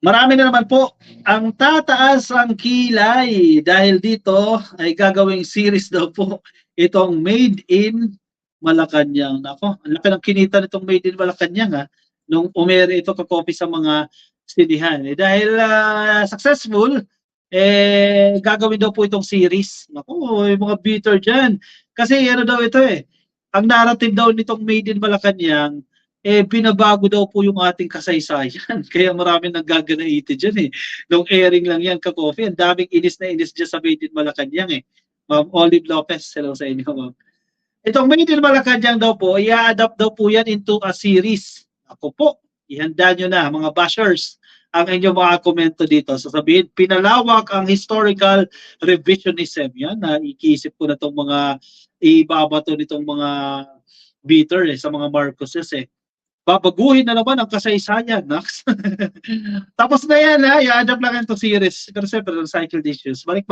Marami na naman po ang tataas ang kilay dahil dito ay gagawing series daw po itong Made in Malacanang. Nako, ang laki ng kinita nitong Made in Malacanang nung umere ito ka-copy sa mga sinihan. Dahil successful, gagawin daw po itong series. Nako, yung mga beater dyan. Kasi ano daw ito ang narrative daw nitong Made in Malacanang binabago daw po yung ating kasaysayan. Kaya maraming naggaganaiti dyan Nung airing lang yan, ka-coffee, ang daming inis na inis dyan sa Made in Malacanang Ma'am Olive Lopez, hello sa inyo, ma'am. Itong Made in Malacanang daw po, i-adapt daw po yan into a series. Ako po, ihanda nyo na, mga bashers, ang inyong mga komento dito. Sasabihin, pinalawak ang historical revisionism. Yan, ikiisip ko na itong mga ibabato nitong mga bitter sa mga Marcoses babaguhin na naman ang kasaysayan, Nax. Tapos na yan, i-adapt lang ito series. Pero siyempre, recycled issues. Balik.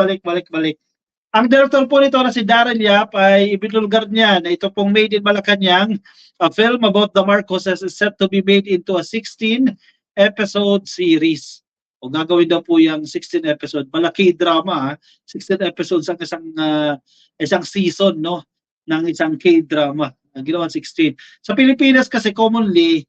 Ang director po nito na si Darren Yap ay ibinulgar niya na ito pong Made in Malacanang, a film about the Marcoses is set to be made into a 16-episode series. O gagawin daw po yung 16 episode. Malaki drama, 16 episodes ang isang season no ng isang K-drama. Ginawa 16. Sa Pilipinas kasi commonly,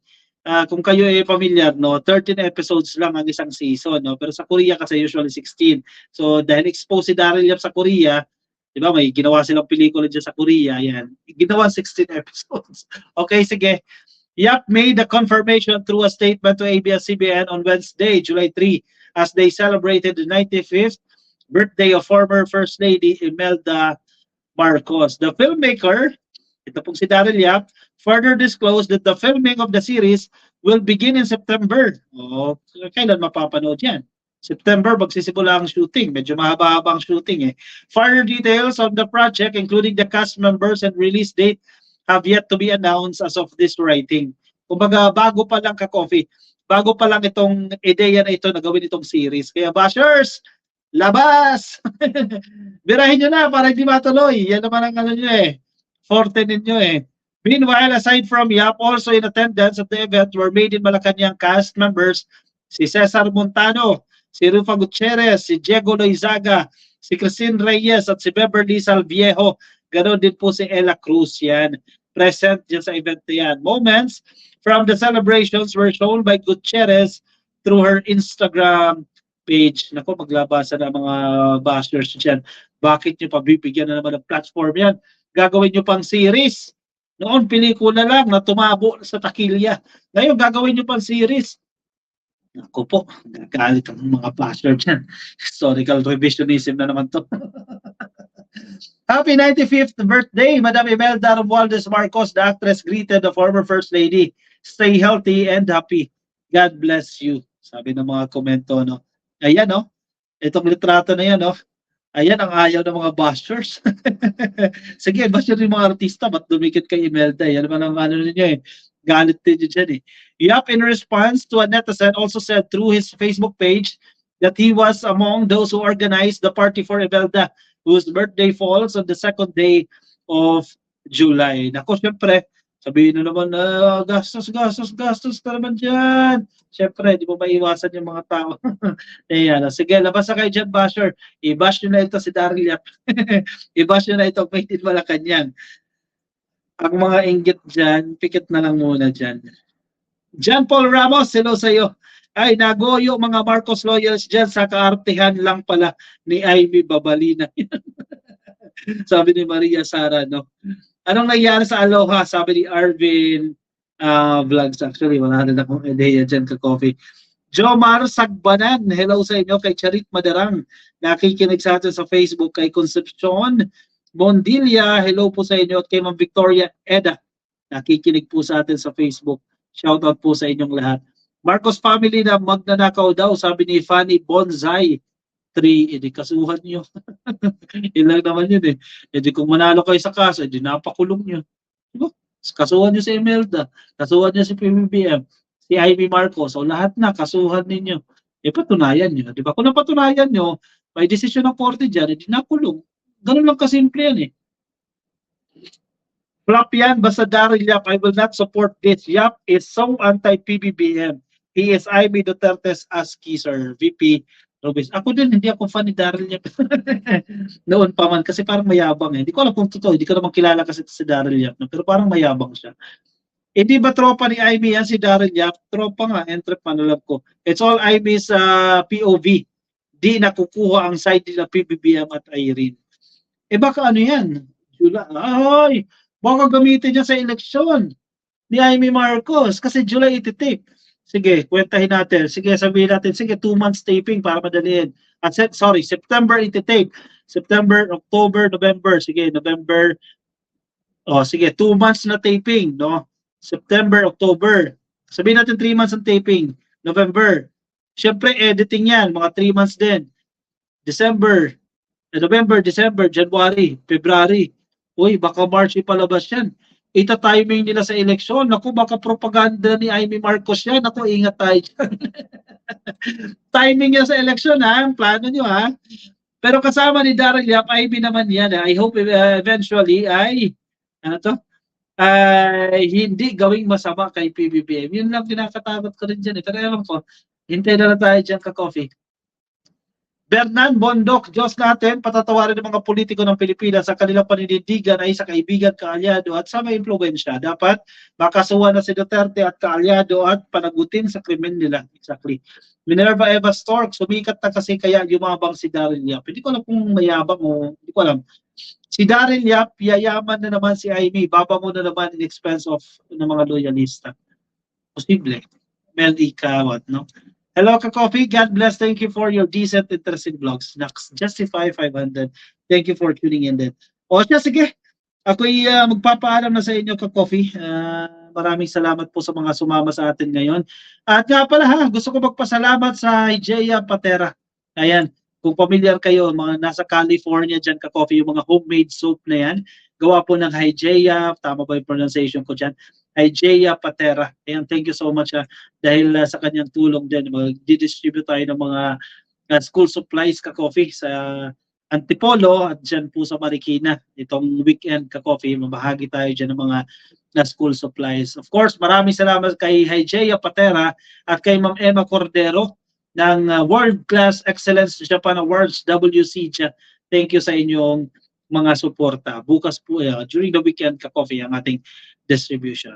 kung kayo ay familiar, no, 13 episodes lang ang isang season, no? Pero sa Korea kasi usually 16. So dahil exposed si Daryl Yap sa Korea, 'di ba? May ginawa silang pelikula diyan sa Korea, yan. Ginawa 16 episodes. Okay, sige. Yap made the confirmation through a statement to ABS-CBN on Wednesday, July 3, as they celebrated the 95th birthday of former First Lady Imelda Marcos. The filmmaker, ito pong si Daryl Yap, further disclosed that the filming of the series will begin in September. Kailan mapapanood yan? September, magsisimula ang shooting. Medyo mahaba-haba ang shooting Further details on the project, including the cast members and release date, have yet to be announced as of this writing. Kumbaga, bago pa lang ka-coffee, bago pa lang itong ideya na ito na gawin itong series. Kaya bashers, labas! Birahin nyo na para hindi matuloy. Yan naman ang ano nyo forte ninyo Meanwhile, aside from Yap, also in attendance at the event were Made in Malacanang cast members si Cesar Montano, si Rufa Gutierrez, si Diego Loizaga, si Christine Reyes at si Beverly Salviejo. Ganon din po si Ella Cruz yan. Present dyan sa event na yan. Moments from the celebrations were shown by Gutierrez through her Instagram page. Nako, maglabasa na mga bashers dyan. Bakit nyo pabibigyan na naman ng platform yan? Gagawin nyo pang series. Noon, pelikula lang na tumabo sa takilya. Ngayon, gagawin nyo pang series. Ako po, nagalit ang mga basher dyan. Historical revisionism na naman to. Happy 95th birthday, Madam Imelda Romualdez Marcos, the actress greeted the former First Lady. Stay healthy and happy. God bless you. Sabi ng mga komento, no? Ayan, no? Itong litrato na yan, no? Ayan ang ayaw ng mga bashers. Sige, basher yung mga artista, ba't dumikit kay Imelda? Yan naman ang ano ninyo Galit din dyan Yap, in response to a netizen, also said through his Facebook page that he was among those who organized the party for Imelda, whose birthday falls on the second day of July. Nako, syempre, sabihin na naman na gastos ka naman dyan. Syempre, di mo maiwasan yung mga tao. Ayan, sige, labas na kayo dyan, basher. I-bash nyo na ito si Daryl Yap. I-bash nyo na ito, Made in Malacanang. Ang mga inggit dyan, pikit na lang muna dyan. John Paul Ramos, hello sa iyo. Ay, nagoyo mga Marcos loyals dyan sa kaartihan lang pala ni Ivy Babalina. Sabi ni Maria Sara, no? Anong nangyari sa Aloha? Sabi ni Arvin Vlogs. Actually, wala rin akong ideya dyan ka-coffee. Jomar Sagbanan, hello sa inyo. Kay Charit Madarang, nakikinig sa atin sa Facebook. Kay Concepcion Mondilla, hello po sa inyo. At kay Ma'am Victoria Eda, nakikinig po sa atin sa Facebook. Shoutout po sa inyong lahat. Marcos family na magnanakaw daw, sabi ni Fanny Bonsai. 3, edi kasuhan nyo. Ilang naman yun Edi kung manalo kayo sa kaso, edi napakulong nyo. Diba? Kasuhan nyo si Imelda, kasuhan nyo si PBBM, si Ivy Marcos, o lahat na, kasuhan ninyo. Patunayan nyo. Diba? Kung napatunayan nyo, may desisyon ng korte dyan, edi nakulong. Ganun lang kasimple yan Flop yan, basta Daryl Yap, I will not support this. Yap is so anti-PBBM. He is Amy Duterte's ASCII, Sir VP Robis. Ako din, hindi ako fan ni Daryl Yap. Noon pa man, kasi parang mayabang eh. Hindi ko alam kung totoo, hindi ko naman kilala kasi si Daryl Yap. No? Pero parang mayabang siya. Hindi ba tropa ni Amy yan si Daryl Yap? Tropa nga, entrep panalab ko. It's all Amy's POV. Di nakukuha ang side nila PBBM at Irene. Eh baka ano yan? Ay, baka gamitin niya sa eleksyon ni Amy Marcos kasi July iti-tape. Sige, kwentahin natin. Sige, sabihin natin. Sige, 2 months taping para madaliin. At sorry, September iti-tape. September, October, November. Sige, November. Oh, sige, 2 months na taping, no? September, October. Sabihin natin 3 months ang taping. November. Siyempre, editing yan. Mga 3 months din. December. November, December, January, February. Uy, baka March ipalabas yan. Ita-timing nila sa eleksyon. Naku, baka propaganda ni Amy Marcos yan. Naku, ingat tayo dyan. Timing yan sa eleksyon, ha? Ang plano nyo, ha? Pero kasama ni Daryl Yap, Amy naman yan. I hope eventually ay, ano to? Hindi gawing masama kay PBBM. Yun lang kinakatakot ko rin dyan. Pero ewan ko, hintay na lang tayo dyan ka-coffee. Bernan Bondok, Diyos natin, patatawarin ng mga politiko ng Pilipinas sa kanilang paninindigan ay sa kaibigan, kaalyado at sa may impluwensya. Dapat makasuhan na si Duterte at kaalyado at panagutin sa krimen nila. Exactly. Minerva Eva Stork, sumikat na kasi kaya yumabang si Daryl Yap. Hindi ko alam kung mayabang o hindi ko alam. Si Daryl Yap, yayaman na naman si Amy. Baba mo na naman in expense of ng mga loyalista. Posible. Mel Ikawat, no? Hello, ka-coffee. God bless. Thank you for your decent, interesting vlogs. Next, Justify 500. Thank you for tuning in din. O siya, sige. Ako'y magpapaalam na sa inyo, ka-coffee. Maraming salamat po sa mga sumama sa atin ngayon. At nga pala ha, gusto ko magpasalamat sa Hygieia Patera. Ayan, kung familiar kayo, mga nasa California dyan, ka-coffee, yung mga homemade soap na yan. Gawa po ng Hygieia, tama ba yung pronunciation ko dyan? Hygieia Patera. Ayan, thank you so much dahil sa kanyang tulong din. Mag-distribute tayo ng mga school supplies ka-coffee sa Antipolo at dyan po sa Marikina. Itong weekend ka-coffee, mabahagi tayo dyan ng mga school supplies. Of course, maraming salamat kay Hygieia Patera at kay Ma'am Emma Cordero ng World Class Excellence Japan Awards WC. Thank you sa inyong mga suporta. Bukas po, during the weekend ka-coffee ang ating distribution.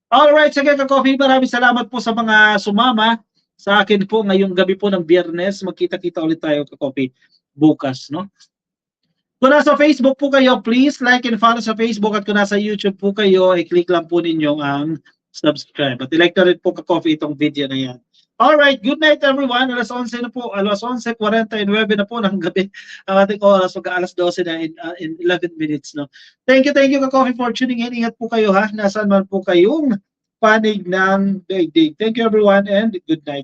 Alright, sige ka-coffee, maraming salamat po sa mga sumama sa akin po ngayong gabi po ng Biyernes. Magkita-kita ulit tayo ka-coffee bukas, no? Kung nasa Facebook po kayo, please like and follow sa Facebook at kung nasa YouTube po kayo, i-click lang po ninyo ang subscribe. At i-like na rin po ka-coffee itong video na yan. Alright, good night everyone. Alas 11 na po, alas 11:49 na po ng gabi ang ating oras. Mag-alas 12 na in 11 minutes. No? Thank you ka-coffee for tuning in. Ingat po kayo ha. Nasaan man po kayong panig ng daigdig. Thank you everyone and good night.